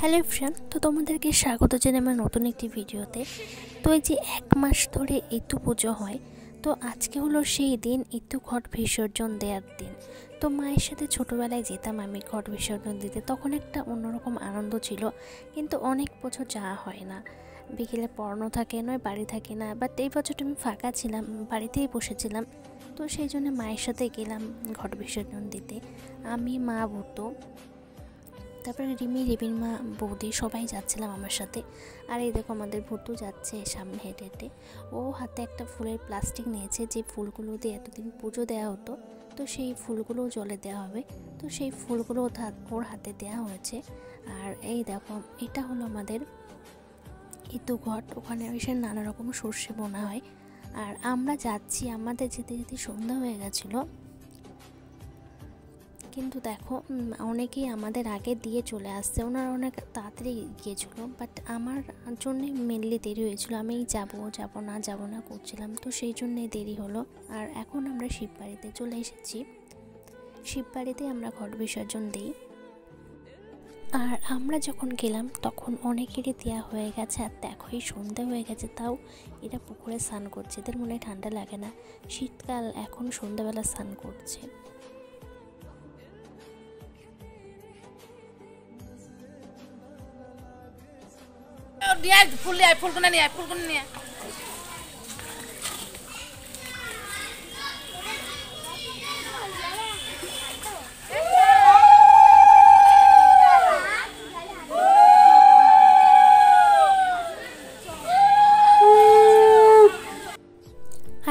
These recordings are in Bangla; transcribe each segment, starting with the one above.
হ্যালো ফ্রেন্ড, তো তোমাদেরকে স্বাগত জানাই আমার নতুন একটি ভিডিওতে। তো এই যে 1 মাস ধরে ইতু পুজো হয়, তো আজকে হলো সেই দিন, ইতু ঘট বিসর্জন দেওয়ার দিন। তো মায়ের সাথে ছোটোবেলায় যেতাম আমি ঘট বিসর্জন দিতে, তখন একটা অন্যরকম আনন্দ ছিল, কিন্তু অনেক বছর যাওয়া হয় না। বিকেলে পড়ানো থাকে, নয় বাড়ি থাকি না, বাট এই বছরটা আমি ফাঁকা ছিলাম, বাড়িতেই বসেছিলাম। তো সেই জন্য মায়ের সাথে গেলাম ঘট বিসর্জন দিতে, আমি, মা, ভূতো, তারপরে রিমির মা, বৌদি সবাই যাচ্ছিলাম আমার সাথে। আর এই দেখো আমাদের ভূতু যাচ্ছে সামনে হেঁটে হেঁটে। ও হাতে একটা ফুলের প্লাস্টিক নিয়েছে, যে ফুলগুলো দিয়ে এতদিন পুজো দেওয়া হতো, তো সেই ফুলগুলোও জলে দেওয়া হবে। তো সেই ফুলগুলো ওর হাতে দেওয়া হয়েছে। আর এই দেখো, এটা হলো আমাদের ইতু ঘট। ওখানে এসে নানা রকম সর্ষে বোনা হয়। আর আমরা যাচ্ছি, আমাদের যেতে যেতে সন্ধ্যা হয়ে গেছিলো, কিন্তু দেখো অনেকেই আমাদের আগে দিয়ে চলে আসছে, ওনারা অনেক তাড়াতাড়ি গিয়েছিলো, বাট আমার জন্যে মেনলি দেরি হয়েছিল। আমি যাব না করছিলাম, তো সেই জন্যে দেরি হলো। আর এখন আমরা শিববাড়িতে চলে এসেছি, শিববাড়িতে আমরা ঘট বিসর্জন দিই। আর আমরা যখন গেলাম তখন অনেকেরই দেওয়া হয়ে গেছে। আর দেখো এই সন্ধ্যা হয়ে গেছে, তাও এরা পুকুরে স্নান করছে, এদের মনে ঠান্ডা লাগে না, শীতকাল এখন সন্ধ্যাবেলা স্নান করছে। ফুলগুলো নিয়ে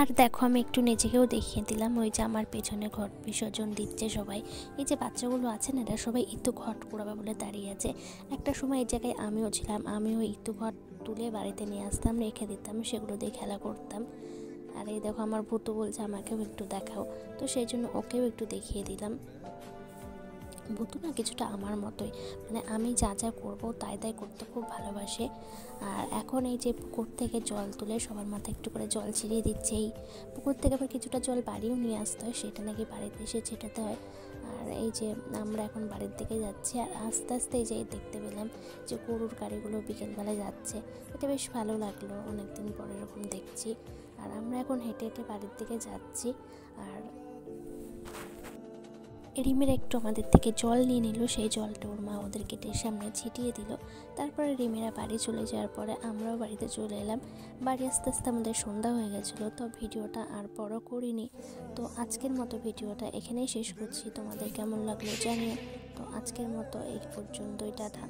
আর দেখো আমি একটু নিজেকেও দেখিয়ে দিলাম, ওই যে আমার পেছনে ঘট বিসর্জন দিচ্ছে সবাই। এই যে বাচ্চাগুলো আছে না, এরা সবাই ইতু ঘট পোড়াবে বলে দাঁড়িয়ে আছে। একটা সময় এই জায়গায় আমিও ছিলাম, আমিও ইতু ঘট তুলে বাড়িতে নিয়ে আসতাম, রেখে দিতাম, সেগুলো দিয়ে খেলা করতাম। আর এই দেখো আমার ভূতু বলছে আমাকেও একটু দেখাও, তো সেই জন্য ওকেও একটু দেখিয়ে দিলাম। ভূতু না কিছুটা আমার মতোই, মানে আমি যা যা করবো তাই করতে খুব ভালোবাসে। আর এখন এই যে পুকুর থেকে জল তুলে সবার মাথায় একটু করে জল ছিটিয়ে দিচ্ছে। এই পুকুর থেকে আবার কিছুটা জল বাড়িও নিয়ে আসতে হয়, সেটা নাকি বাড়িতে এসে ছেটাতে হয়। আর এই যে আমরা এখন বাড়ির দিকে যাচ্ছি, আর আস্তে আস্তে এই যে দেখতে পেলাম যে গরুর গাড়িগুলো বিকেলবেলায় যাচ্ছে, এটা বেশ ভালো লাগলো, অনেকদিন পরে এরকম দেখছি। আর আমরা এখন হেঁটে হেঁটে বাড়ির দিকে যাচ্ছি। আর রিমের একটু আমাদের থেকে জল নিয়ে নিল, সেই জলটা ওর মা ওদের গেটের সামনে ছিটিয়ে দিল। তারপরে রিমেরা বাড়ি চলে যাওয়ার পরে আমরাও বাড়িতে চলে এলাম। বাড়ি আস্তে আস্তে আমাদের সন্ধ্যা হয়ে গেছিলো, তো ভিডিওটা আর বড় করিনি। তো আজকের মতো ভিডিওটা এখানেই শেষ করছি, তোমাদের কেমন লাগলো জানিও। তো আজকের মতো এই পর্যন্তই, টাটা।